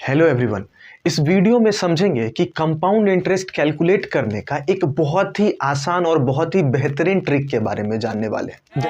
Hello everyone. इस video में समझेंगे कि कंपाउंड इंटरेस्ट कैलकुलेट करने का एक बहुत ही आसान और बहुत ही बेहतरीन ट्रिक के बारे में जानने वाले हैं।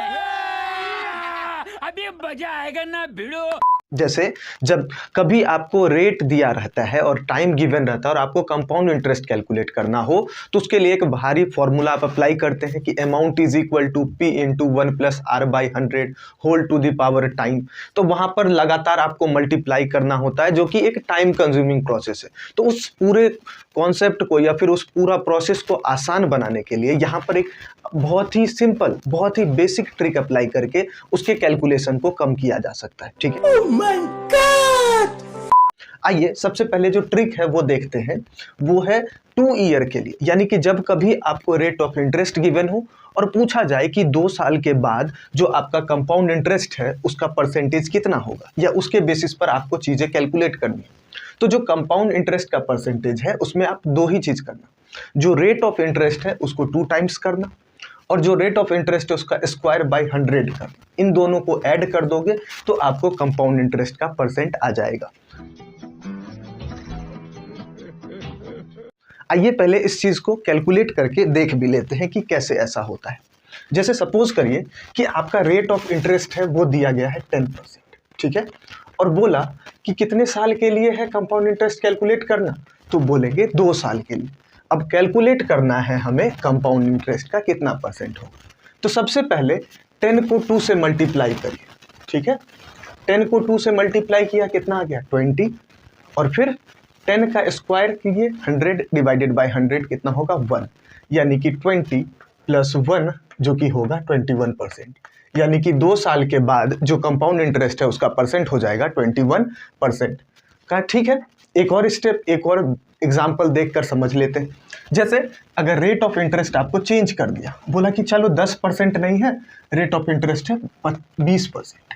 अभी मजा आएगा ना भिड़ो। जैसे जब कभी आपको रेट दिया रहता है और टाइम गिवन रहता है और आपको कंपाउंड इंटरेस्ट कैलकुलेट करना हो तो उसके लिए एक भारी फॉर्मूला आप अप्लाई करते हैं कि amount is equal to P into 1+r/100 whole to the power time. तो वहां पर लगातार आपको मल्टीप्लाई करना होता है जो कि एक टाइम कंज्यूमिंग प्रोसेस है। तो उस पूरे कॉन्सेप्ट को या फिर उस पूरा प्रोसेस को आसान बनाने के लिए यहाँ पर एक बहुत ही सिंपल बहुत ही बेसिक ट्रिक अप्लाई करके उसके कैलकुलेशन को कम किया जा सकता है। ठीक है। Oh my God! आइए सबसे पहले जो ट्रिक है वो देखते हैं। वो है 2 ईयर के लिए, यानी कि जब कभी आपको रेट ऑफ इंटरेस्ट गिवन हो और पूछा जाए कि 2 साल के बाद जो आपका कंपाउंड इंटरेस्ट है उसका परसेंटेज कितना होगा या उसके बेसिस पर आपको चीज़ें कैलकुलेट करनी है। तो जो कंपाउंड इंटरेस्ट का परसेंटेज है उसमें आप दो ही चीज़ करना, जो रेट ऑफ इंटरेस्ट है उसको 2 टाइम्स करना और जो रेट ऑफ इंटरेस्ट है उसका स्क्वायर बाय 100 करना। इन दोनों को ऐड कर दोगे तो आपको कंपाउंड इंटरेस्ट का परसेंट आ जाएगा। आइए पहले इस चीज को कैलकुलेट करके देख भी लेते हैं कि कैसे ऐसा होता है। जैसे सपोज करिए कि आपका रेट ऑफ इंटरेस्ट है वो दिया गया है 10%, ठीक है, और बोला कि कितने साल के लिए है कंपाउंड इंटरेस्ट कैलकुलेट करना, तो बोलेंगे 2 साल के लिए। अब कैलकुलेट करना है हमें कंपाउंड इंटरेस्ट का कितना परसेंट होगा। तो सबसे पहले 10 को 2 से मल्टीप्लाई करिए, ठीक है। 10 को 2 से मल्टीप्लाई किया, कितना आ गया 20, और फिर 10 का स्क्वायर कीजिए, 100 डिवाइडेड बाय 100 कितना होगा 1, यानी कि 20 प्लस 1 जो कि होगा 21%, यानी कि 2 साल के बाद जो कंपाउंड इंटरेस्ट है उसका परसेंट हो जाएगा 21% का। ठीक है, एक और स्टेप, एक और एग्जाम्पल देखकर समझ लेते हैं। जैसे अगर रेट ऑफ इंटरेस्ट आपको चेंज कर दिया, बोला कि चलो 10% नहीं है, रेट ऑफ इंटरेस्ट है 20%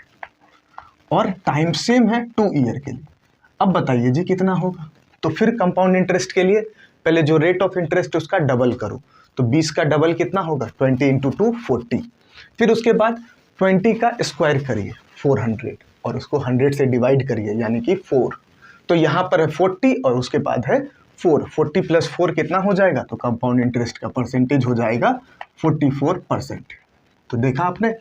और टाइम सेम है 2 ईयर के लिए। अब बताइए जी कितना होगा। तो फिर कंपाउंड इंटरेस्ट के लिए पहले जो रेट ऑफ इंटरेस्ट उसका डबल करो, तो 20 का डबल कितना होगा 20 इंटू 2 40, फिर उसके बाद 20 का स्क्वायर करिए 400 और उसको 100 से डिवाइड करिए यानी कि 4। तो यहाँ पर है 40 और उसके बाद है 4, 40 प्लस 4 कितना हो जाएगा, तो कंपाउंड इंटरेस्ट का परसेंटेज हो जाएगा 44%। तो देखा आपने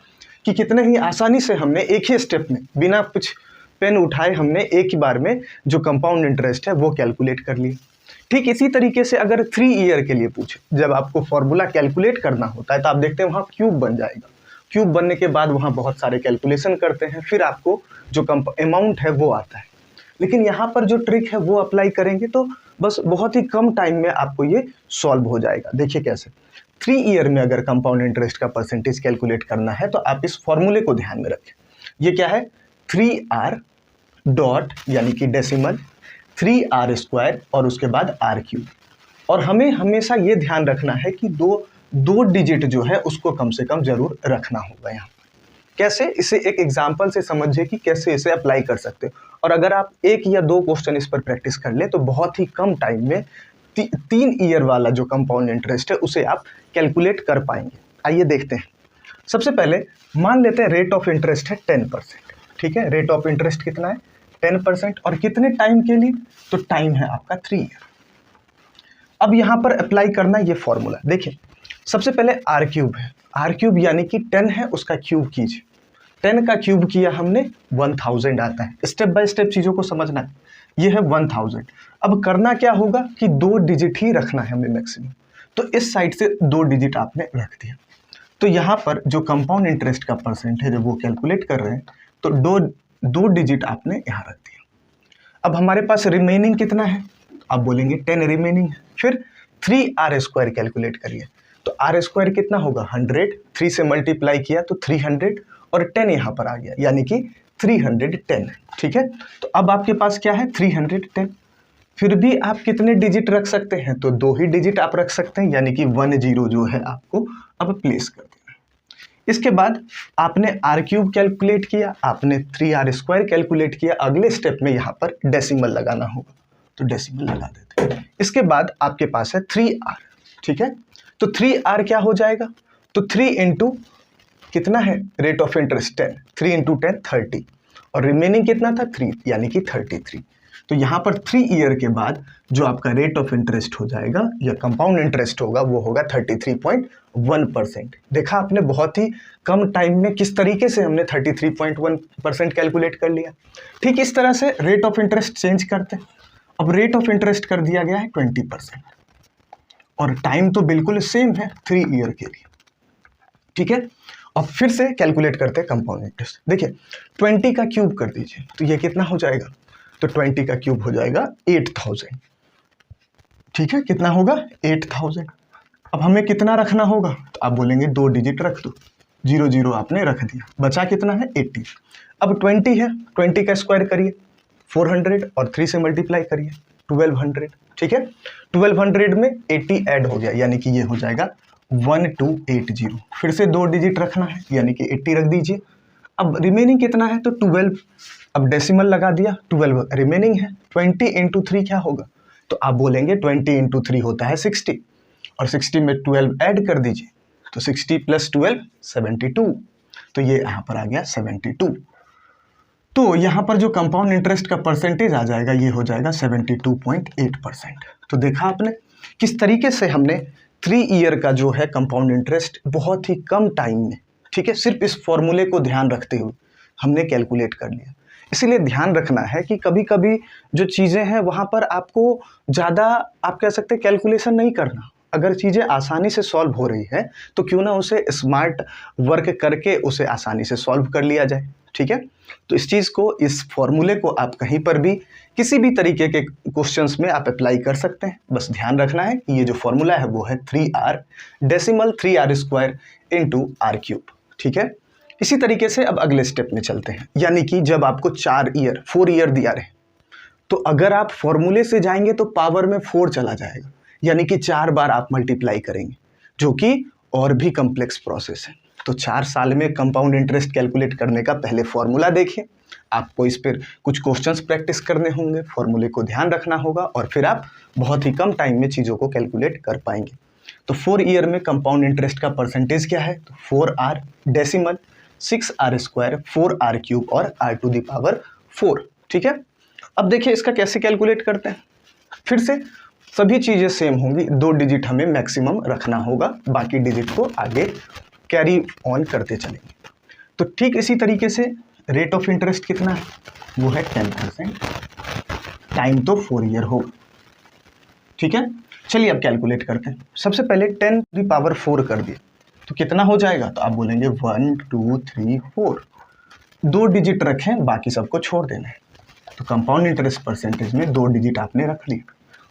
कि कितने ही आसानी से हमने एक ही स्टेप में बिना कुछ पेन उठाए हमने एक ही बार में जो कंपाउंड इंटरेस्ट है वो कैलकुलेट कर लिया। ठीक इसी तरीके से अगर 3 ईयर के लिए पूछे, जब आपको फॉर्मूला कैलकुलेट करना होता है तो आप देखते हैं वहाँ क्यूब बन जाएगा। क्यूब बनने के बाद वहाँ बहुत सारे कैलकुलेशन करते हैं, फिर आपको जो अमाउंट है वो आता है। लेकिन यहाँ पर जो ट्रिक है वो अप्लाई करेंगे तो बस बहुत ही कम टाइम में आपको ये सॉल्व हो जाएगा। देखिए कैसे। 3 ईयर में अगर कंपाउंड इंटरेस्ट का परसेंटेज कैलकुलेट करना है तो आप इस फॉर्मूले को ध्यान में रखें। ये क्या है, 3r डॉट यानी कि डेसिमल 3r स्क्वायर और उसके बाद r क्यूब। और हमें हमेशा ये ध्यान रखना है कि दो डिजिट जो है उसको कम से कम जरूर रखना होगा। यहाँ कैसे, इसे एक एग्जाम्पल से समझिए कि कैसे इसे अप्लाई कर सकते हो। और अगर आप 1 या 2 क्वेश्चन इस पर प्रैक्टिस कर ले तो बहुत ही कम टाइम में 3 ईयर वाला जो कंपाउंड इंटरेस्ट है उसे आप कैलकुलेट कर पाएंगे। आइए देखते हैं। सबसे पहले मान लेते हैं रेट ऑफ इंटरेस्ट है 10%, ठीक है। रेट ऑफ इंटरेस्ट कितना है 10% और कितने टाइम के लिए, तो टाइम है आपका 3 ईयर। अब यहाँ पर अप्लाई करना ये फॉर्मूला देखिए। सबसे पहले r क्यूब है, r क्यूब यानी कि 10 है उसका क्यूब कीजिए। 10 का क्यूब किया हमने 1000 आता है। स्टेप बाय स्टेप चीज़ों को समझना है। ये है 1000। अब करना क्या होगा कि 2 डिजिट ही रखना है हमें मैक्सिमम, तो इस साइड से 2 डिजिट आपने रख दिया। तो यहाँ पर जो कंपाउंड इंटरेस्ट का परसेंट है जब वो कैलकुलेट कर रहे हैं तो दो डिजिट आपने यहाँ रख दिया। अब हमारे पास रिमेनिंग कितना है, आप बोलेंगे 10 रिमेनिंग है। फिर 3r स्क्वायर कैलकुलेट करिए, तो r स्क्वायर कितना होगा 100, 3 से मल्टीप्लाई किया तो 300 और 10 यहाँ पर आ गया यानी कि 310, ठीक है। तो अब आपके पास क्या है 310। फिर भी आप कितने डिजिट रख सकते हैं, तो 2 ही डिजिट आप रख सकते हैं यानी कि 10 जो है आपको अब प्लेस कर देना। इसके बाद आपने r क्यूब कैलकुलेट किया, आपने 3r स्क्वायर कैलकुलेट किया। अगले स्टेप में यहाँ पर डेसिमल लगाना होगा, तो डेसिमल लगा देते हैं। इसके बाद आपके पास है 3r, ठीक है। तो 3r क्या हो जाएगा, तो 3 इंटू कितना है रेट ऑफ इंटरेस्ट 10, 3 इंटू 10 30 और रिमेनिंग कितना था 3 यानी कि 33। तो यहाँ पर 3 ईयर के बाद जो आपका रेट ऑफ इंटरेस्ट हो जाएगा या कंपाउंड इंटरेस्ट होगा वो होगा 33.1%। देखा आपने, बहुत ही कम टाइम में किस तरीके से हमने 33.1% कैलकुलेट कर लिया। ठीक इस तरह से रेट ऑफ इंटरेस्ट चेंज करते हैं। अब रेट ऑफ इंटरेस्ट कर दिया गया है 20% और टाइम तो बिल्कुल सेम है 3 ईयर के लिए। ठीक है, अब फिर से कैलकुलेट करते हैं कंपाउंड इंटरेस्ट। देखिए 20 का क्यूब कर दीजिए तो ये कितना हो जाएगा, तो 20 का क्यूब हो जाएगा 8000। ठीक है, कितना होगा 8000। अब हमें कितना रखना होगा, तो आप बोलेंगे 2 डिजिट रख दो, 0 0 आपने रख दिया, बचा कितना है 80। अब 20 है, 20 का स्क्वायर करिए 400 और 3 से मल्टीप्लाई करिए 1200। ठीक है, 1200 में 80 ऐड हो गया यानी कि ये हो जाएगा 1280। फिर से 2 डिजिट रखना है यानी कि 80 रख दीजिए। अब रिमेनिंग कितना है, तो 12। अब डेसिमल लगा दिया, 12 रिमेनिंग है। 20 इंटू 3 क्या होगा, तो आप बोलेंगे 20 इंटू 3 होता है 60 और 60 में 12 ऐड कर दीजिए तो 60 प्लस 12 72। तो ये यहाँ पर आ गया 72। तो यहाँ पर जो कंपाउंड इंटरेस्ट का परसेंटेज आ जाएगा ये हो जाएगा 72.8%। तो देखा आपने किस तरीके से हमने 3 ईयर का जो है कंपाउंड इंटरेस्ट बहुत ही कम टाइम में, ठीक है, सिर्फ इस फॉर्मूले को ध्यान रखते हुए हमने कैलकुलेट कर लिया। इसीलिए ध्यान रखना है कि कभी कभी जो चीज़ें हैं वहाँ पर आपको ज़्यादा, आप कह सकते हैं, कैलकुलेशन नहीं करना। अगर चीज़ें आसानी से सॉल्व हो रही है तो क्यों ना उसे स्मार्ट वर्क करके उसे आसानी से सॉल्व कर लिया जाए। ठीक है, तो इस चीज़ को, इस फॉर्मूले को आप कहीं पर भी किसी भी तरीके के क्वेश्चंस में आप अप्लाई कर सकते हैं। बस ध्यान रखना है कि ये जो फॉर्मूला है वो है 3r decimal 3r² into r³। ठीक है, इसी तरीके से अब अगले स्टेप में चलते हैं, यानी कि जब आपको 4 ईयर दिया रहे तो अगर आप फॉर्मूले से जाएंगे तो पावर में 4 चला जाएगा, यानी कि 4 बार आप मल्टीप्लाई करेंगे, जो कि और भी कॉम्प्लेक्स प्रोसेस है। तो 4 साल में कंपाउंड इंटरेस्ट कैलकुलेट करने का पहले फॉर्मूला देखिए, आपको इस पर कुछ क्वेश्चंस प्रैक्टिस करने होंगे, फॉर्मूले को ध्यान रखना होगा और फिर आप बहुत ही कम टाइम में चीज़ों को कैलकुलेट कर पाएंगे। तो 4 ईयर में कंपाउंड इंटरेस्ट का परसेंटेज क्या है, तो 4r डेसिमल 6r² 4r³ और r⁴। ठीक है, अब देखिए इसका कैसे कैलकुलेट करते हैं। फिर से सभी चीज़ें सेम होंगी, 2 डिजिट हमें मैक्सिमम रखना होगा, बाकी डिजिट को आगे कैरी ऑन करते चलेंगे। तो ठीक इसी तरीके से रेट ऑफ इंटरेस्ट कितना है, वो है 10%। टाइम तो 4 ईयर होगा। ठीक है, चलिए अब कैलकुलेट करते हैं। सबसे पहले 10⁴ कर दिए तो कितना हो जाएगा, तो आप बोलेंगे 1 2 3 4। 2 डिजिट रखें, बाकी सबको छोड़ देना है। तो कंपाउंड इंटरेस्ट परसेंटेज में 2 डिजिट आपने रख लिए,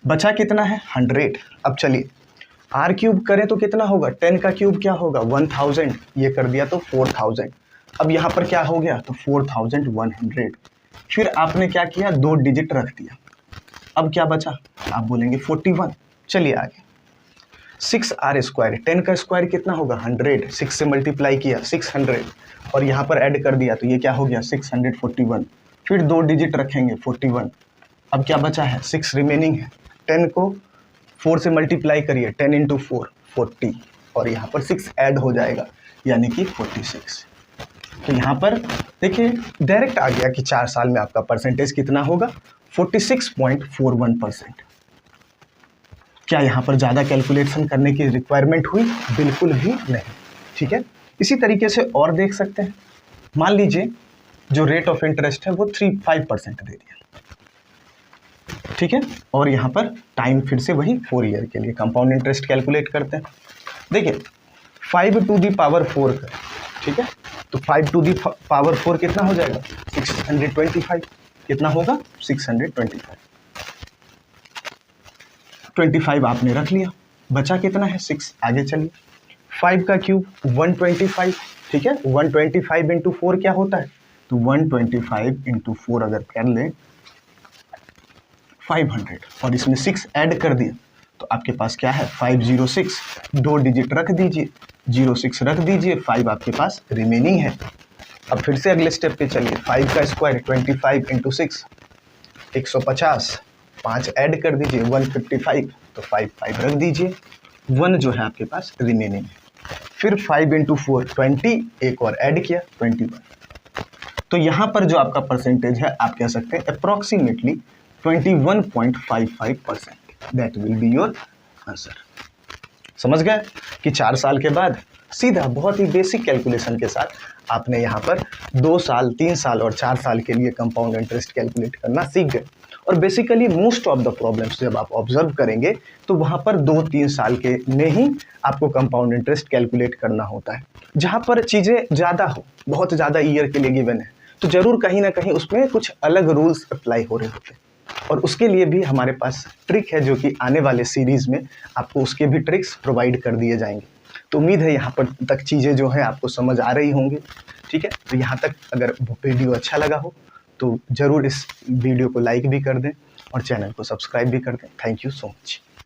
बचा कितना है 100। अब चलिए r³ करें तो कितना होगा, 10 का क्यूब क्या होगा 1000, ये कर दिया तो 4000। अब यहाँ पर क्या हो गया, तो 4100। फिर आपने क्या किया, 2 डिजिट रख दिया। अब क्या बचा, आप बोलेंगे 41। चलिए आगे 6r², 10 का स्क्वायर कितना होगा 100, 6 से मल्टीप्लाई किया 600 और यहाँ पर ऐड कर दिया तो ये क्या हो गया 641। फिर 2 डिजिट रखेंगे 41। अब क्या बचा है 6 रिमेनिंग है, 10 को 4 से मल्टीप्लाई करिए, 10 इंटू 4 40 और यहाँ पर 6 ऐड हो जाएगा यानी कि 46। तो यहाँ पर देखिए डायरेक्ट आ गया कि 4 साल में आपका परसेंटेज कितना होगा 46.41%। क्या यहाँ पर ज़्यादा कैलकुलेशन करने की रिक्वायरमेंट हुई, बिल्कुल भी नहीं। ठीक है, इसी तरीके से और देख सकते हैं। मान लीजिए जो रेट ऑफ इंटरेस्ट है वो 5% दे दिया। ठीक है, और यहाँ पर टाइम फिर से वही 4 ईयर के लिए कंपाउंड इंटरेस्ट कैलकुलेट करते हैं। देखिए 5 टू दी पावर 4 का, ठीक है, तो 5 टू दी पावर 4 कितना हो जाएगा 625। कितना होगा 625। 25 आपने रख लिया, बचा कितना है 6। आगे चलिए 5 का क्यूब 125। ठीक है, 125 इंटू 4 क्या होता है, तो 125 इंटू 4 अगर कर लें 500 और इसमें 6 ऐड कर दिया तो आपके पास क्या है 506। 2 डिजिट रख दीजिए, 06 रख दीजिए, 5 आपके पास रिमेनिंग है। अब फिर से अगले स्टेप पे चलिए, 5 का स्क्वायर 25 इंटू 6 150, 5 ऐड कर दीजिए 155 तो 5 रख दीजिए, 1 जो है आपके पास रिमेनिंग है। फिर 5 इंटू 4 20, एक और ऐड किया 21। तो यहाँ पर जो आपका परसेंटेज है आप कह सकते हैं approximately 21.55%। That will be your answer. समझ गए कि 4 साल के बाद सीधा बहुत ही बेसिक कैलकुलेशन के साथ आपने यहाँ पर 2 साल, 3 साल और 4 साल के लिए कंपाउंड इंटरेस्ट कैलकुलेट करना सीख गए। और basically most of the problems जब आप ऑब्जर्व करेंगे तो वहाँ पर 2-3 साल के में ही आपको कंपाउंड इंटरेस्ट कैलकुलेट करना होता है। जहाँ पर चीज़ें ज़्यादा हो, बहुत ज़्यादा ईयर के लिए गिवन है, तो ज़रूर कहीं ना कहीं उसमें कुछ अलग रूल्स अप्लाई हो रहे होते हैं। और उसके लिए भी हमारे पास ट्रिक है, जो कि आने वाले सीरीज़ में आपको उसके भी ट्रिक्स प्रोवाइड कर दिए जाएंगे। तो उम्मीद है यहाँ पर तक चीज़ें जो हैं आपको समझ आ रही होंगी। ठीक है, तो यहाँ तक अगर वीडियो अच्छा लगा हो तो ज़रूर इस वीडियो को लाइक भी कर दें और चैनल को सब्सक्राइब भी कर दें। Thank you so much.